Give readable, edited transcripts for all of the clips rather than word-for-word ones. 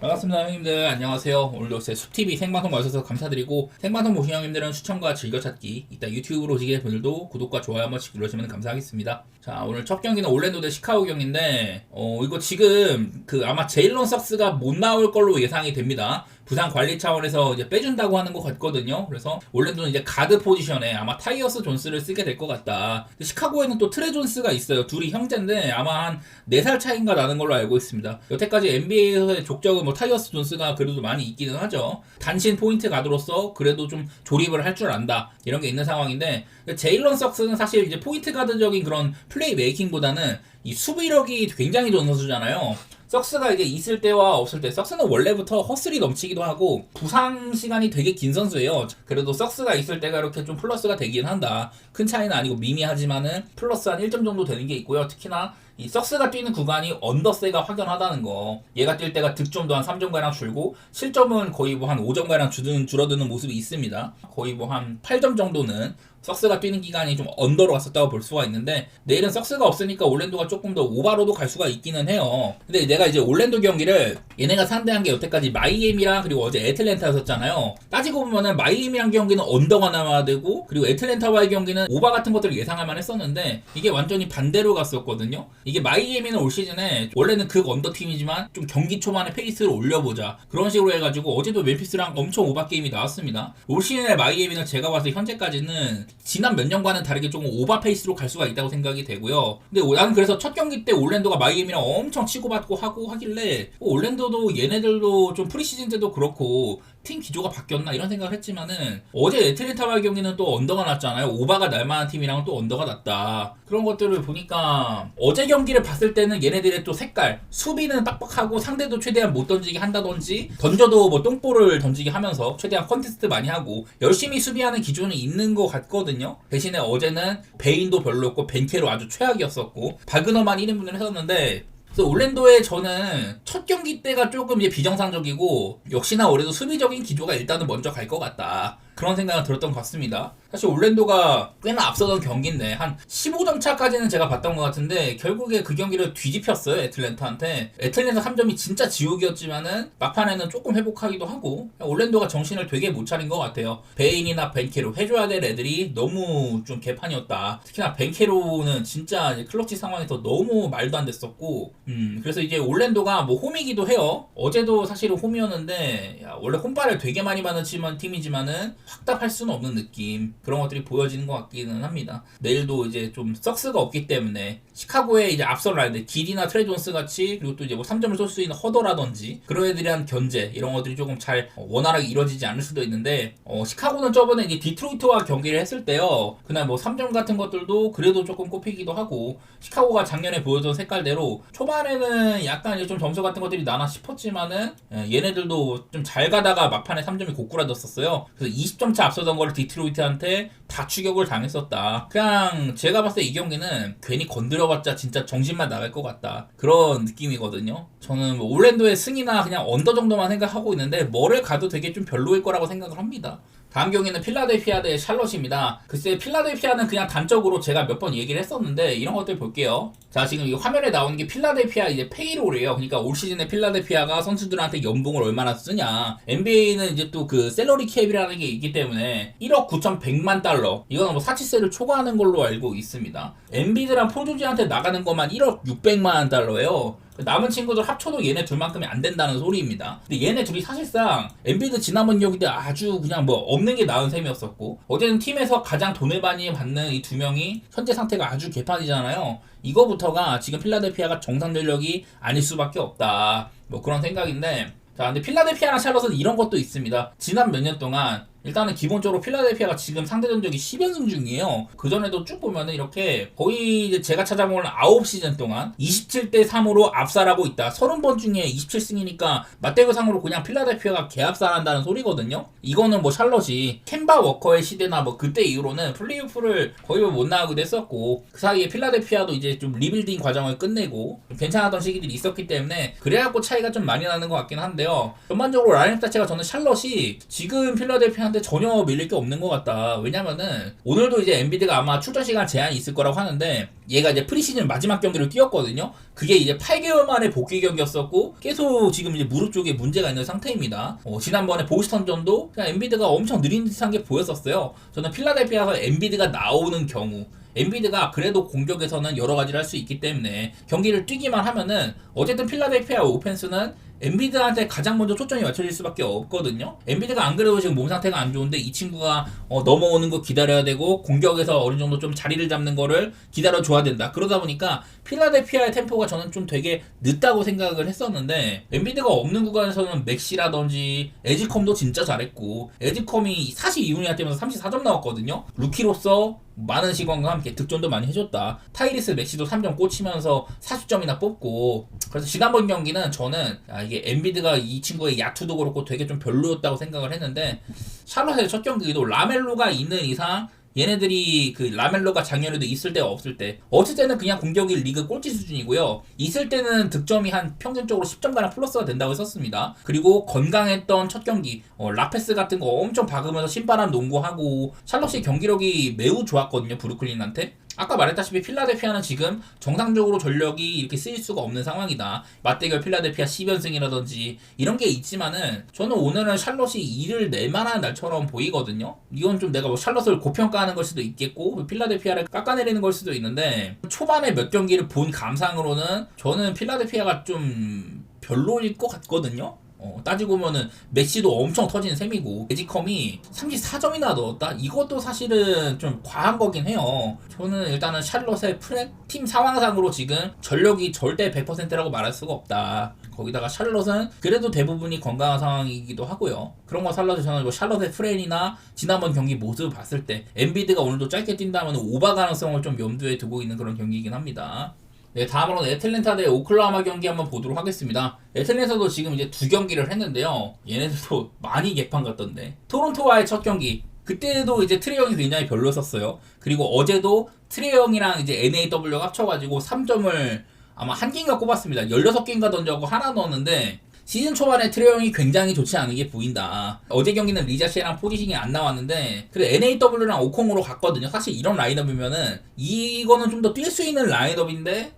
반갑습니다 형님들. 안녕하세요. 오늘도 제 숲TV 생방송 와주셔서 감사드리고, 생방송 보신 형님들은 추천과 즐겨찾기, 이따 유튜브로 오시게 분들도 구독과 좋아요 한 번씩 눌러주시면 감사하겠습니다. 자, 오늘 첫 경기는 올랜도 대 시카고 경기인데 이거 지금 아마 제일런 석스가 못 나올 걸로 예상이 됩니다. 부상 관리 차원에서 이제 빼준다고 하는 것 같거든요. 그래서 올랜도는 이제 가드 포지션에 아마 타이어스 존스를 쓰게 될 것 같다. 시카고에는 또 트레 존스가 있어요. 둘이 형제인데 아마 한 4살 차이인가 나는 걸로 알고 있습니다. 여태까지 NBA에서의 족적은 뭐 타이어스 존스가 그래도 많이 있기는 하죠. 단신 포인트 가드로서 그래도 좀 조립을 할 줄 안다, 이런 게 있는 상황인데, 제일런 석스는 사실 이제 포인트 가드적인 그런 플레이 메이킹보다는 이 수비력이 굉장히 좋은 선수잖아요. 석스가 이게 있을 때와 없을 때, 석스는 원래부터 허슬이 넘치기도 하고 부상 시간이 되게 긴 선수예요. 그래도 석스가 있을 때가 이렇게 좀 플러스가 되긴 한다. 큰 차이는 아니고 미미하지만은 플러스 한 1점 정도 되는 게 있고요. 특히나 이 석스가 뛰는 구간이 언더세가 확연하다는 거. 얘가 뛸 때가 득점도 한 3점가량 줄고 실점은 거의 뭐 한 5점가량 줄어드는 모습이 있습니다. 거의 뭐 한 8점 정도는 석스가 뛰는 기간이 좀 언더로 갔었다고 볼 수가 있는데, 내일은 석스가 없으니까 올랜도가 조금 더 오바로도 갈 수가 있기는 해요. 근데 내가 이제 올랜도 경기를 얘네가 상대한 게 여태까지 마이애미랑 그리고 어제 애틀랜타였었잖아요. 따지고 보면은 마이애미랑 경기는 언더가 나와야 되고, 그리고 애틀랜타와의 경기는 오바 같은 것들을 예상할 만 했었는데 이게 완전히 반대로 갔었거든요. 이게 마이애미는 올 시즌에 원래는 극 언더 팀이지만 좀 경기 초반에 페이스를 올려보자, 그런 식으로 해가지고 어제도 멤피스랑 엄청 오바 게임이 나왔습니다. 올 시즌에 마이애미는 제가 봐서 현재까지는 지난 몇 년과는 다르게 조금 오버 페이스로 갈 수가 있다고 생각이 되고요. 근데 나는 그래서 첫 경기 때 올랜도가 마이애미랑 엄청 치고받고 하고 하길래 올랜도도 얘네들도 좀 프리시즌 때도 그렇고 팀 기조가 바뀌었나 이런 생각을 했지만은, 어제 애틀랜타와의 경기는 또 언더가 났잖아요. 오바가 날만한 팀이랑 또 언더가 났다. 그런 것들을 보니까 어제 경기를 봤을 때는 얘네들의 또 색깔, 수비는 빡빡하고 상대도 최대한 못 던지게 한다든지, 던져도 뭐 똥볼을 던지게 하면서 최대한 컨테스트 많이 하고 열심히 수비하는 기조는 있는 것 같거든요. 대신에 어제는 베인도 별로였고 벤케로 아주 최악이었었고 바그너만 1인분을 했었는데, 그래서 올랜도의 저는 첫 경기 때가 조금 이제 비정상적이고, 역시나 올해도 수비적인 기조가 일단은 먼저 갈 것 같다, 그런 생각을 들었던 것 같습니다. 사실 올랜도가 꽤나 앞서던 경기인데 한 15점 차까지는 제가 봤던 것 같은데 결국에 그 경기를 뒤집혔어요, 애틀랜타한테. 애틀랜타 3점이 진짜 지옥이었지만은 막판에는 조금 회복하기도 하고, 올랜도가 정신을 되게 못 차린 것 같아요. 베인이나 벤케로 해줘야 될 애들이 너무 좀 개판이었다. 특히나 벤케로는 진짜 클러치 상황에서 너무 말도 안 됐었고, 그래서 이제 올랜도가 뭐 홈이기도 해요. 어제도 사실은 홈이었는데 원래 홈발을 되게 많이 받는 팀이지만은 확답할 수는 없는 느낌, 그런 것들이 보여지는 것 같기는 합니다. 내일도 이제 좀 석스가 없기 때문에 시카고의 이제 앞선 라인들 길이나 트레 존스 같이, 그리고 또 이제 뭐 3점을 쏠 수 있는 허더라든지 그런 애들이란 견제, 이런 것들이 조금 잘 원활하게 이루어지지 않을 수도 있는데, 시카고는 저번에 이제 디트로이트와 경기를 했을 때요, 그날 뭐 3점 같은 것들도 그래도 조금 꼽히기도 하고, 시카고가 작년에 보여준 색깔대로 초반에는 약간 이제 좀 점수 같은 것들이 나나 싶었지만은 얘네들도 좀 잘 가다가 막판에 3점이 고꾸라졌었어요. 그래서 20점 차 앞서던 거를 디트로이트한테 다 추격을 당했었다. 그냥 제가 봤을 때 이 경기는 괜히 건드려봤자 진짜 정신만 나갈 것 같다, 그런 느낌이거든요. 저는 뭐 올랜도의 승이나 그냥 언더 정도만 생각하고 있는데 뭐를 가도 되게 좀 별로일 거라고 생각을 합니다. 다음 경기는 필라델피아 대 샬럿입니다. 글쎄 필라델피아는 그냥 단적으로 제가 몇 번 얘기를 했었는데 이런 것들 볼게요. 자, 지금 이 화면에 나오는 게 필라델피아 이제 페이롤이에요. 그러니까 올 시즌에 필라델피아가 선수들한테 연봉을 얼마나 쓰냐. NBA는 이제 또 그 셀러리 캡이라는 게 있기 때문에 1억 9,100만 달러, 이거는 뭐 사치세를 초과하는 걸로 알고 있습니다. 엔비드랑 폴 조지한테 나가는 것만 1억 600만 달러예요. 남은 친구들 합쳐도 얘네 둘만큼이 안 된다는 소리입니다. 근데 얘네 둘이 사실상 엔비드 지난번 경기 때 아주 그냥 뭐 없는 게 나은 셈이었었고, 어제는 팀에서 가장 돈을 많이 받는 이 두 명이 현재 상태가 아주 개판이잖아요. 이거부터가 지금 필라델피아가 정상 전력이 아닐 수밖에 없다, 뭐 그런 생각인데, 자, 근데 필라델피아나 샬럿은 이런 것도 있습니다. 지난 몇 년 동안 일단은 기본적으로 필라델피아가 지금 상대 전적이 10연승 중이에요. 그전에도 쭉 보면은 이렇게 거의 이제 제가 찾아본 9시즌 동안 27대 3으로 압살하고 있다. 30번 중에 27승이니까 맞대결상으로 그냥 필라델피아가 개압살한다는 소리거든요. 이거는 뭐 샬럿이 캔바 워커의 시대나 뭐 그때 이후로는 플레이오프를 거의 못 나가기도 했었고, 그 사이에 필라델피아도 이제 좀 리빌딩 과정을 끝내고 좀 괜찮았던 시기들이 있었기 때문에 그래갖고 차이가 좀 많이 나는 것 같긴 한데요. 전반적으로 라인업 자체가 저는 샬럿이 지금 필라델피아한테 엔비디아한테 전혀 밀릴 게 없는 것 같다. 왜냐면은 오늘도 이제 엔비디아가 아마 출전 시간 제한이 있을 거라고 하는데 얘가 이제 프리시즌 마지막 경기를 뛰었거든요. 그게 이제 8개월 만에 복귀 경기였었고 계속 지금 이제 무릎 쪽에 문제가 있는 상태입니다. 지난번에 보스턴전도 그냥 엔비디아가 엄청 느린 듯한 게 보였었어요. 저는 필라델피아에서 엔비디아가 나오는 경우 엔비드가 그래도 공격에서는 여러 가지를 할 수 있기 때문에 경기를 뛰기만 하면은 어쨌든 필라델피아 오펜스는 엔비드한테 가장 먼저 초점이 맞춰질 수밖에 없거든요. 엔비드가 안 그래도 지금 몸 상태가 안 좋은데 이 친구가 넘어오는 거 기다려야 되고 공격에서 어느 정도 좀 자리를 잡는 거를 기다려 줘야 된다. 그러다 보니까 필라델피아의 템포가 저는 좀 되게 늦다고 생각을 했었는데 엔비드가 없는 구간에서는 맥시라든지 에지컴도 진짜 잘했고 에지컴이 42분이나 뛰면서 34점 나왔거든요. 루키로서 많은 시간과 함께 득점도 많이 해줬다. 타이리스 맥시도 3점 꽂히면서 40점이나 뽑고 그래서 지난번 경기는 저는 이게 엔비드가 이 친구의 야투도 그렇고 되게 좀 별로였다고 생각을 했는데 샬럿의 첫 경기도 라멜로가 있는 이상 얘네들이 그 라멜로가 작년에도 있을 때 없을 때 어쩔 때는 그냥 공격이 리그 꼴찌 수준이고요. 있을 때는 득점이 한 평균적으로 10점가량 플러스가 된다고 했었습니다. 그리고 건강했던 첫 경기 라페스 같은 거 엄청 박으면서 신바람 농구하고 샬럿이 경기력이 매우 좋았거든요. 브루클린한테. 아까 말했다시피 필라델피아는 지금 정상적으로 전력이 이렇게 쓰일 수가 없는 상황이다. 맞대결 필라델피아 10연승이라든지 이런 게 있지만은 저는 오늘은 샬럿이 이를 낼만한 날처럼 보이거든요. 이건 좀 내가 뭐 샬럿을 고평가하는 걸 수도 있겠고 필라델피아를 깎아내리는 걸 수도 있는데 초반에 몇 경기를 본 감상으로는 저는 필라델피아가 좀 별로일 것 같거든요. 따지고 보면은 메시도 엄청 터지는 셈이고 에지컴이 34점이나 넣었다? 이것도 사실은 좀 과한 거긴 해요. 저는 일단은 샬럿의 팀 상황상으로 지금 전력이 절대 100%라고 말할 수가 없다. 거기다가 샬럿은 그래도 대부분이 건강한 상황이기도 하고요. 그런 거 살라서 저는 뭐 샬럿의 프렌이나 지난번 경기 모습을 봤을 때 엔비드가 오늘도 짧게 뛴다면 오바 가능성을 좀 염두에 두고 있는 그런 경기이긴 합니다. 네, 다음으로는 애틀랜타 대 오클라호마 경기 한번 보도록 하겠습니다. 애틀랜타도 지금 이제 2경기를 했는데요. 얘네들도 많이 개판 같던데. 토론토와의 첫 경기. 그때도 이제 트레이 형이 굉장히 별로였었어요. 그리고 어제도 트레이 형이랑 이제 NAW가 합쳐가지고 3점을 아마 한 개인가 꼽았습니다. 16개인가 던져고 하나 넣었는데 시즌 초반에 트레이 형이 굉장히 좋지 않은 게 보인다. 어제 경기는 리자시랑 포지션이 안 나왔는데 그래 NAW랑 오콩으로 갔거든요. 사실 이런 라인업이면은 이거는 좀 더 뛸 수 있는 라인업인데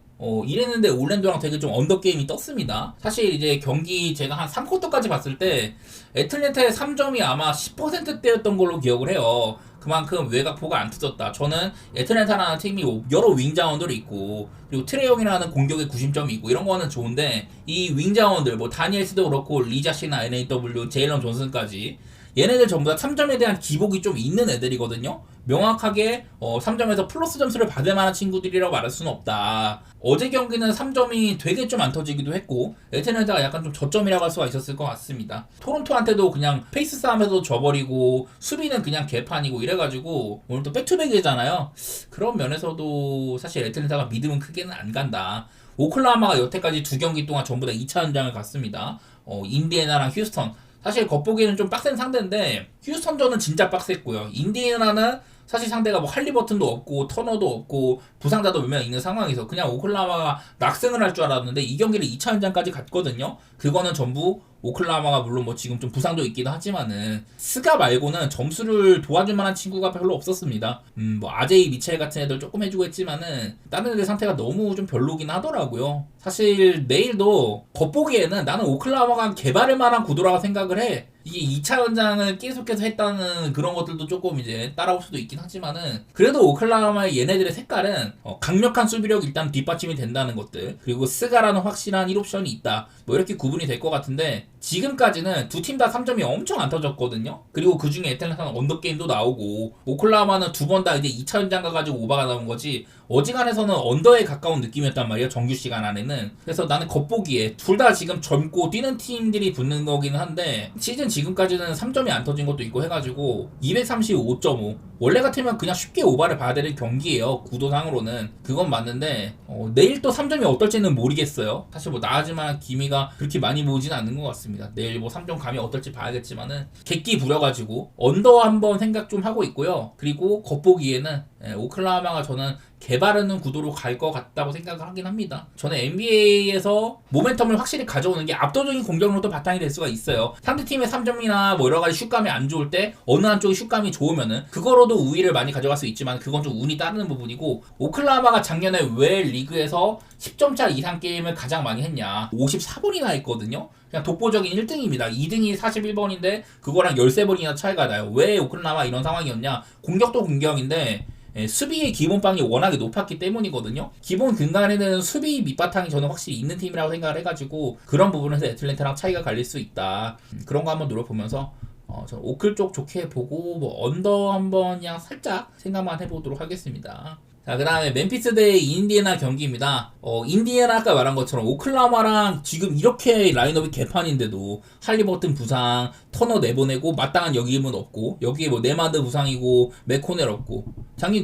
이랬는데 올랜도랑 되게 좀 언더게임이 떴습니다. 사실 이제 경기 제가 한 3쿼터까지 봤을 때 애틀랜타의 3점이 아마 10%대였던 걸로 기억을 해요. 그만큼 외곽포가 안 터졌다. 저는 애틀랜타라는 팀이 여러 윙자원들이 있고 그리고 트레이형이라는 공격의 구심점이 있고 이런 거는 좋은데 이 윙자원들 뭐 다니엘스도 그렇고 리자시나 NAW, 제일런 존슨까지 얘네들 전부 다 3점에 대한 기복이 좀 있는 애들이거든요. 명확하게 3점에서 플러스 점수를 받을 만한 친구들이라고 말할 수는 없다. 어제 경기는 3점이 되게 좀 안 터지기도 했고 애틀랜타가 약간 좀 저점이라고 할 수가 있었을 것 같습니다. 토론토한테도 그냥 페이스 싸움에서도 져버리고 수비는 그냥 개판이고 이래가지고 오늘 또 백투백이잖아요. 그런 면에서도 사실 애틀랜타가 믿음은 크게는 안 간다. 오클라호마가 여태까지 2경기 동안 전부 다 2차 연장을 갔습니다. 인디애나랑 휴스턴 사실 겉보기에는 좀 빡센 상대인데 휴스턴전은 진짜 빡셌고요. 인디애나는 사실 상대가 뭐 할리버튼도 없고 터너도 없고 부상자도 몇 명 있는 상황에서 그냥 오클라호마가 낙승을 할 줄 알았는데 이 경기를 2차 연장까지 갔거든요. 그거는 전부 오클라호마가 물론 뭐 지금 좀 부상도 있긴 하지만은 스가 말고는 점수를 도와줄 만한 친구가 별로 없었습니다. 뭐 아제이 미첼 같은 애들 조금 해주고 했지만은 다른 애들 상태가 너무 좀 별로긴 하더라고요. 사실 내일도 겉보기에는 나는 오클라호마가 개발할 만한 구도라고 생각을 해. 이게 2차 연장을 계속해서 했다는 그런 것들도 조금 이제 따라올 수도 있긴 하지만은 그래도 오클라호마의 얘네들의 색깔은 강력한 수비력 일단 뒷받침이 된다는 것들 그리고 스가라는 확실한 1옵션이 있다 뭐 이렇게 구분이 될 것 같은데 지금까지는 두 팀 다 3점이 엄청 안 터졌거든요. 그리고 그 중에 애틀랜타는 언더게임도 나오고 오클라호마는 두 번 다 이제 2차 연장 가가지고 오바가 나온 거지 어지간해서는 언더에 가까운 느낌이었단 말이에요. 정규 시간 안에는. 그래서 나는 겉보기에 둘 다 지금 젊고 뛰는 팀들이 붙는 거기는 한데 시즌 지금까지는 3점이 안 터진 것도 있고 해가지고 235.5 원래 같으면 그냥 쉽게 오바를 봐야 되는 경기예요. 구도상으로는 그건 맞는데 내일 또 3점이 어떨지는 모르겠어요. 사실 뭐 나아지만 기미가 그렇게 많이 보진 않는 것 같습니다. 내일 뭐 3점 감이 어떨지 봐야겠지만은 객기 부려가지고 언더 한번 생각 좀 하고 있고요. 그리고 겉보기에는 오클라호마가 저는 개바르는 구도로 갈 것 같다고 생각을 하긴 합니다. 저는 NBA에서 모멘텀을 확실히 가져오는 게 압도적인 공격력도 바탕이 될 수가 있어요. 상대팀의 3점이나 뭐 여러 가지 슛감이 안 좋을 때 어느 한쪽이 슛감이 좋으면은 그거로도 우위를 많이 가져갈 수 있지만 그건 좀 운이 따르는 부분이고, 오클라호마가 작년에 왜 리그에서 10점 차 이상 게임을 가장 많이 했냐, 54번이나 했거든요. 그냥 독보적인 1등입니다. 2등이 41번인데 그거랑 13번이나 차이가 나요. 왜 오클라호마 이런 상황이었냐, 공격도 공격인데 수비의 기본빵이 워낙에 높았기 때문이거든요. 기본 근간에는 수비 밑바탕이 저는 확실히 있는 팀이라고 생각을 해가지고 그런 부분에서 애틀랜타랑 차이가 갈릴 수 있다. 그런 거 한번 노려보면서 저는 오클 쪽 좋게 보고 뭐 언더 한번 그냥 살짝 생각만 해보도록 하겠습니다. 자, 그 다음에 멤피스 대 인디애나 경기입니다. 인디애나 아까 말한 것처럼 오클라호마랑 지금 이렇게 라인업이 개판인데도 할리버튼 부상, 터너 내보내고 마땅한 역임은 없고, 여기에 뭐 네마드 부상이고 맥코넬 없고,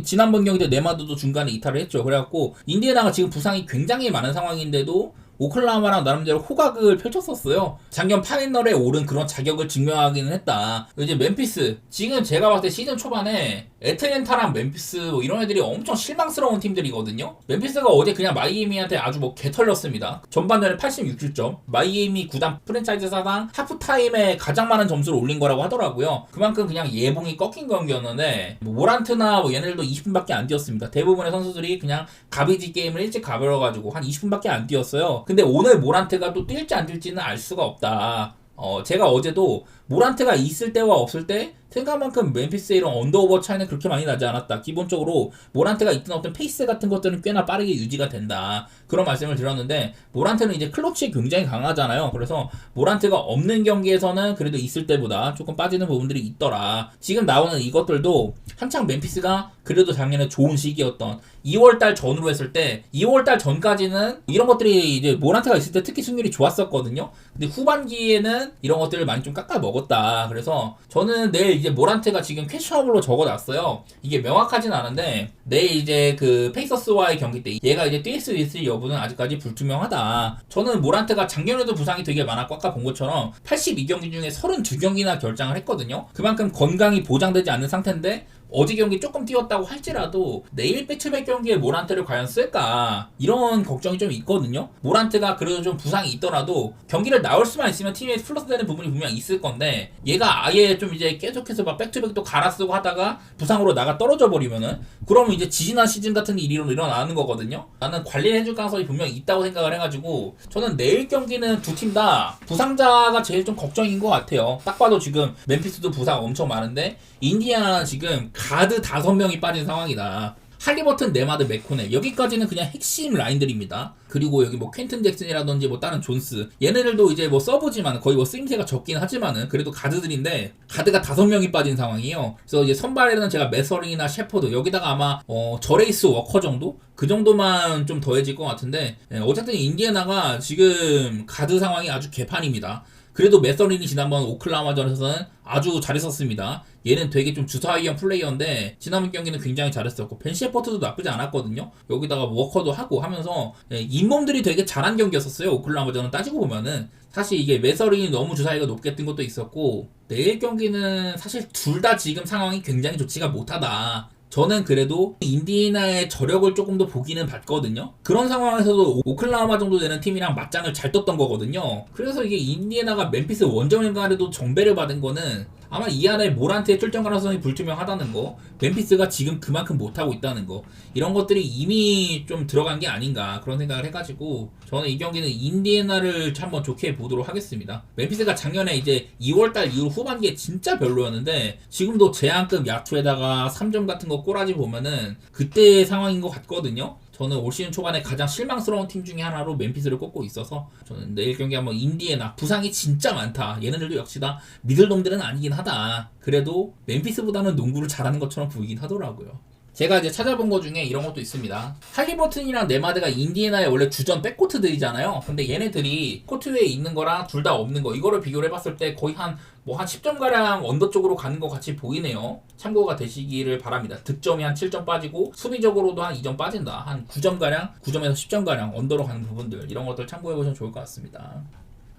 지난번 경기 때 네마드도 중간에 이탈을 했죠. 그래갖고 인디애나가 지금 부상이 굉장히 많은 상황인데도 오클라호마랑 나름대로 호각을 펼쳤었어요. 작년 파이널에 오른 그런 자격을 증명하기는 했다. 이제 멤피스, 지금 제가 봤을 때 시즌 초반에 애틀랜타랑 멤피스 뭐 이런 애들이 엄청 실망스러운 팀들이거든요. 멤피스가 어제 그냥 마이애미한테 아주 뭐 개털렸습니다. 전반전에 86점, 마이애미 구단 프랜차이즈 사상 하프타임에 가장 많은 점수를 올린 거라고 하더라고요. 그만큼 그냥 예봉이 꺾인 경기였는데, 뭐 모란트나 뭐 얘네들도 20분밖에 안 뛰었습니다. 대부분의 선수들이 그냥 가비지 게임을 일찍 가버려가지고 한 20분밖에 안 뛰었어요. 근데 오늘 모란트가 또 뛸지 안 뛸지는 알 수가 없다. 제가 어제도 모란트가 있을 때와 없을 때 생각만큼 멤피스의 이런 언더오버 차이는 그렇게 많이 나지 않았다. 기본적으로 모란트가 있던 어떤 페이스 같은 것들은 꽤나 빠르게 유지가 된다. 그런 말씀을 드렸는데, 모란트는 이제 클러치 굉장히 강하잖아요. 그래서 모란트가 없는 경기에서는 그래도 있을 때보다 조금 빠지는 부분들이 있더라. 지금 나오는 이것들도 한창 멤피스가 그래도 작년에 좋은 시기였던 2월달 전으로 했을 때, 2월달 전까지는 이런 것들이 이제 모란트가 있을 때 특히 승률이 좋았었거든요. 근데 후반기에는 이런 것들을 많이 좀 깎아 먹었다. 그래서 저는 내일 이제 모란트가 지금 퀘셔너블로 적어놨어요. 이게 명확하진 않은데 내일 이제 그 페이서스와의 경기 때 얘가 이제 뛸 수 있을 여부는 아직까지 불투명하다. 저는 모란트가 작년에도 부상이 되게 많았고 아까 본 것처럼 82경기 중에 32경기나 결장을 했거든요. 그만큼 건강이 보장되지 않는 상태인데 어제 경기 조금 뛰었다고 할지라도 내일 백투백 경기에 모란트를 과연 쓸까, 이런 걱정이 좀 있거든요. 모란트가 그래도 좀 부상이 있더라도 경기를 나올 수만 있으면 팀에 플러스 되는 부분이 분명 있을 건데, 얘가 아예 좀 이제 계속해서 막 백투백도 갈아쓰고 하다가 부상으로 나가 떨어져 버리면은 그러면 이제 지지난 시즌 같은 일이 일어나는 거거든요. 나는 관리해줄 가능성이 분명히 있다고 생각을 해가지고 저는 내일 경기는 두 팀 다 부상자가 제일 좀 걱정인 것 같아요. 딱 봐도 지금 멤피스도 부상 엄청 많은데 인디애나는 지금 가드 5명이 빠진 상황이다. 할리버튼, 네마드, 맥코넬, 여기까지는 그냥 핵심 라인들입니다. 그리고 여기 뭐 퀸튼 잭슨이라든지 뭐 다른 존스, 얘네들도 이제 뭐 서브지만 거의 뭐 쓰임새가 적긴 하지만은 그래도 가드들인데 가드가 5명이 빠진 상황이에요. 그래서 이제 선발에는 제가 메서링이나 셰퍼드, 여기다가 아마 저레이스 워커 정도? 그 정도만 좀 더해질 것 같은데, 어쨌든 인디애나가 지금 가드 상황이 아주 개판입니다. 그래도 메서린이 지난번 오클라호마전에서는 아주 잘했었습니다. 얘는 되게 좀 주사위형 플레이어인데 지난번 경기는 굉장히 잘했었고, 벤 셰퍼트도 나쁘지 않았거든요. 여기다가 워커도 하고 하면서 잇몸들이 되게 잘한 경기였었어요. 오클라호마전은 따지고 보면은 사실 이게 메서린이 너무 주사위가 높게 뜬 것도 있었고, 내일 경기는 사실 둘 다 지금 상황이 굉장히 좋지가 못하다. 저는 그래도 인디애나의 저력을 조금 더 보기는 봤거든요. 그런 상황에서도 오클라호마 정도 되는 팀이랑 맞짱을 잘 떴던 거거든요. 그래서 이게 인디애나가 멤피스 원정일간에도 정배를 받은 거는 아마 이 안에 모란트의 출전 가능성이 불투명하다는 거, 멤피스가 지금 그만큼 못하고 있다는 거, 이런 것들이 이미 좀 들어간 게 아닌가 그런 생각을 해가지고 저는 이 경기는 인디애나를 한번 좋게 보도록 하겠습니다. 멤피스가 작년에 이제 2월달 이후 후반기에 진짜 별로였는데 지금도 제한급 야투에다가 3점 같은 거 꼬라지 보면은 그때의 상황인 것 같거든요. 저는 올 시즌 초반에 가장 실망스러운 팀 중에 하나로 멤피스를 꼽고 있어서 저는 내일 경기 한번 인디애나, 부상이 진짜 많다. 얘네들도 역시 다 미들놈들은 아니긴 하다. 그래도 멤피스보다는 농구를 잘하는 것처럼 보이긴 하더라고요. 제가 이제 찾아본 것 중에 이런 것도 있습니다. 할리버튼이랑 네마드가 인디애나의 원래 주전 백코트들이잖아요. 근데 얘네들이 코트 위에 있는 거랑 둘 다 없는 거, 이거를 비교를 해봤을 때 거의 한 10점가량 언더 쪽으로 가는 것 같이 보이네요. 참고가 되시기를 바랍니다. 득점이 한 7점 빠지고 수비적으로도 한 2점 빠진다. 한 9점가량, 9점에서 10점가량 언더로 가는 부분들, 이런 것들 참고해보시면 좋을 것 같습니다.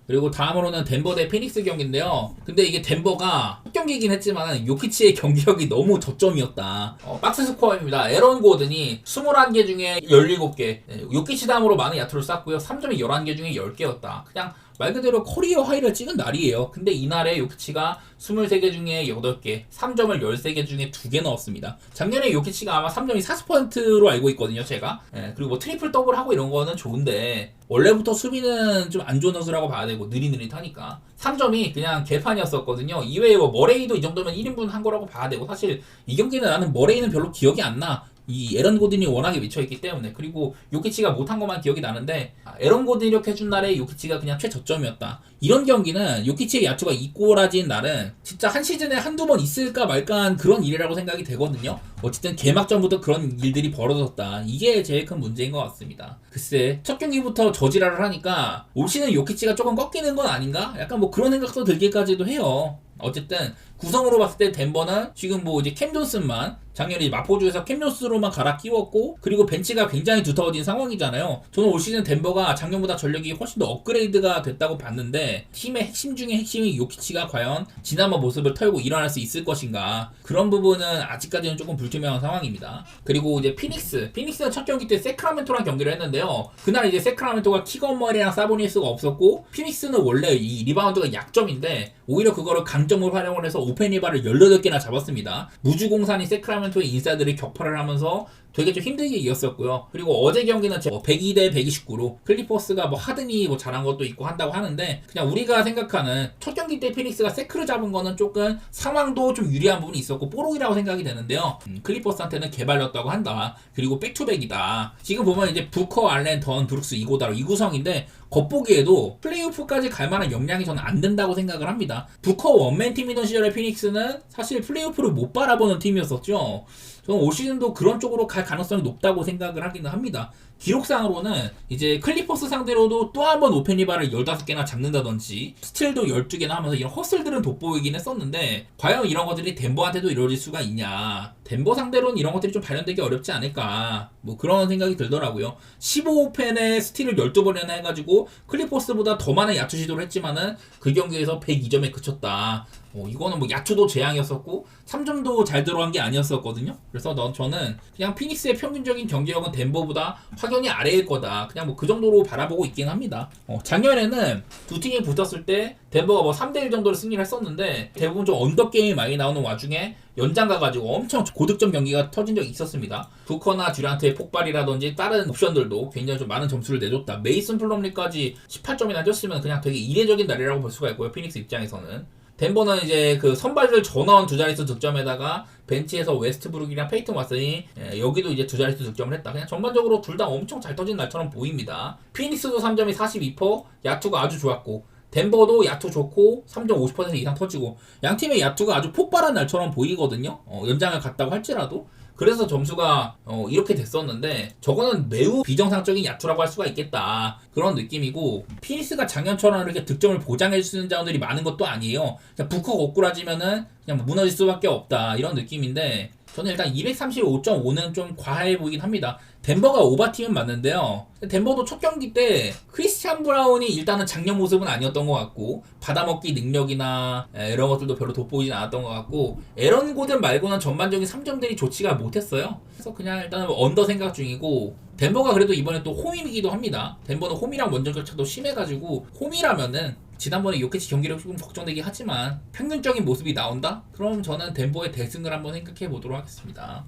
그리고 다음으로는 덴버 대 피닉스 경기인데요. 근데 이게 덴버가 첫 경기이긴 했지만 요키치의 경기력이 너무 저점이었다. 박스 스코어입니다. 에런 고든이 21개 중에 17개, 요키치 다음으로 많은 야투를 쐈고요. 3점이 11개 중에 10개였다. 그냥 말 그대로 커리어 하이를 찍은 날이에요. 근데 이날에 요키치가 23개 중에 8개, 3점을 13개 중에 2개 넣었습니다. 작년에 요키치가 아마 3점이 40%로 알고 있거든요, 제가. 그리고 뭐 트리플 더블 하고 이런 거는 좋은데 원래부터 수비는 좀 안 좋은 선수라고 봐야 되고 느릿느릿하니까 3점이 그냥 개판이었었거든요. 이외에 뭐 머레이도 이 정도면 1인분 한 거라고 봐야 되고, 사실 이 경기는 나는 머레이는 별로 기억이 안 나. 이 에런 고든이 워낙에 미쳐있기 때문에. 그리고 요키치가 못한 것만 기억이 나는데 에런 고든이 이렇게 해준 날에 요키치가 그냥 최저점이었다. 이런 경기는 요키치의 야투가 이꼬라진 날은 진짜 한 시즌에 한두 번 있을까 말까한 그런 일이라고 생각이 되거든요. 어쨌든 개막전부터 그런 일들이 벌어졌다. 이게 제일 큰 문제인 것 같습니다. 글쎄, 첫 경기부터 저지랄을 하니까 올 시즌 요키치가 조금 꺾이는 건 아닌가? 약간 뭐 그런 생각도 들기까지도 해요. 어쨌든 구성으로 봤을 때 덴버는 지금 뭐 이제 캠 존슨만 작년에 마포주에서 캠 존슨으로만 갈아 끼웠고, 그리고 벤치가 굉장히 두터워진 상황이잖아요. 저는 올 시즌 덴버가 작년보다 전력이 훨씬 더 업그레이드가 됐다고 봤는데 팀의 핵심 중에 핵심인 요키치가 과연 지난번 모습을 털고 일어날 수 있을 것인가, 그런 부분은 아직까지는 조금 불투명한 상황입니다. 그리고 이제 피닉스는 첫 경기 때 세크라멘토랑 경기를 했는데요. 그날 이제 세크라멘토가 키건 머리랑 사보니스가 없었고, 피닉스는 원래 이 리바운드가 약점인데 오히려 그거를 강점으로 활용을 해서 오펜 리바를 18개나 잡았습니다. 무주공산인 세크라멘토의 인사이드를 격파를 하면서 되게 좀 힘들게 이겼었고요. 그리고 어제 경기는 102대 129로 클리퍼스가 뭐 하든이 뭐 잘한 것도 있고 한다고 하는데, 그냥 우리가 생각하는 첫 경기 때 피닉스가 세크를 잡은 거는 조금 상황도 좀 유리한 부분이 있었고 뽀록이라고 생각이 되는데요. 클리퍼스한테는 개발렸다고 한다. 그리고 백투백이다. 지금 보면 이제 부커, 알렌, 던, 브룩스, 이고다로 이 구성인데 겉보기에도 플레이오프까지 갈 만한 역량이 저는 안 된다고 생각을 합니다. 부커 원맨 팀이던 시절의 피닉스는 사실 플레이오프를 못 바라보는 팀이었었죠. 저는 올 시즌도 그런 쪽으로 갈 가능성이 높다고 생각을 하기는 합니다. 기록상으로는 이제 클리퍼스 상대로도 또 한 번 오펜 리바를 15개나 잡는다든지 스틸도 12개나 하면서 이런 헛슬들은 돋보이긴 했었는데, 과연 이런 것들이 덴버한테도 이루어질 수가 있냐. 덴버 상대로는 이런 것들이 좀 발현되기 어렵지 않을까, 뭐 그런 생각이 들더라고요. 15오펜에 스틸을 12번이나 해가지고 클리퍼스보다 더 많은 야투 시도를 했지만은 그 경기에서 102점에 그쳤다. 이거는 뭐 야투도 재앙이었었고 3점도 잘 들어간 게 아니었었거든요. 그래서 저는 그냥 피닉스의 평균적인 경기력은 덴버보다 확연히 아래일 거다. 그냥 뭐 그 정도로 바라보고 있긴 합니다. 작년에는 두 팀이 붙었을 때 덴버가 뭐 3대1 정도로 승리를 했었는데 대부분 좀 언더게임이 많이 나오는 와중에 연장 가가지고 엄청 고득점 경기가 터진 적이 있었습니다. 부커나 듀란트의 폭발이라든지 다른 옵션들도 굉장히 좀 많은 점수를 내줬다. 메이슨 플럼리까지 18점이나 줬으면 그냥 되게 이례적인 날이라고 볼 수가 있고요. 피닉스 입장에서는. 덴버는 이제 그 선발들 전원 두 자릿수 득점에다가 벤치에서 웨스트브룩이랑 페이튼 왓슨이 여기도 이제 두 자릿수 득점을 했다. 그냥 전반적으로 둘 다 엄청 잘 터진 날처럼 보입니다. 피닉스도 3점이 42%, 야투가 아주 좋았고, 덴버도 야투 좋고 3점 50% 이상 터지고, 양 팀의 야투가 아주 폭발한 날처럼 보이거든요. 연장을 갔다고 할지라도. 그래서 점수가 이렇게 됐었는데, 저거는 매우 비정상적인 야투라고 할 수가 있겠다, 그런 느낌이고, 피닉스가 작년처럼 이렇게 득점을 보장해 주는 자원들이 많은 것도 아니에요. 그냥 부커 거꾸라지면은 그냥 무너질 수밖에 없다, 이런 느낌인데, 저는 일단 235.5는 좀 과해 보이긴 합니다. 덴버가 오버팀은 맞는데요. 덴버도 첫 경기 때 크리스찬 브라운이 일단은 작년 모습은 아니었던 것 같고, 받아먹기 능력이나 이런 것들도 별로 돋보이진 않았던 것 같고, 에런 고든 말고는 전반적인 3점들이 좋지가 못했어요. 그래서 그냥 일단은 언더 생각 중이고, 덴버가 그래도 이번에 또 홈이기도 합니다. 덴버는 홈이랑 원정 격차도 심해가지고, 홈이라면은 지난번에 요키치 경기력 조금 걱정되긴 하지만 평균적인 모습이 나온다? 그럼 저는 덴버의 대승을 한번 생각해 보도록 하겠습니다.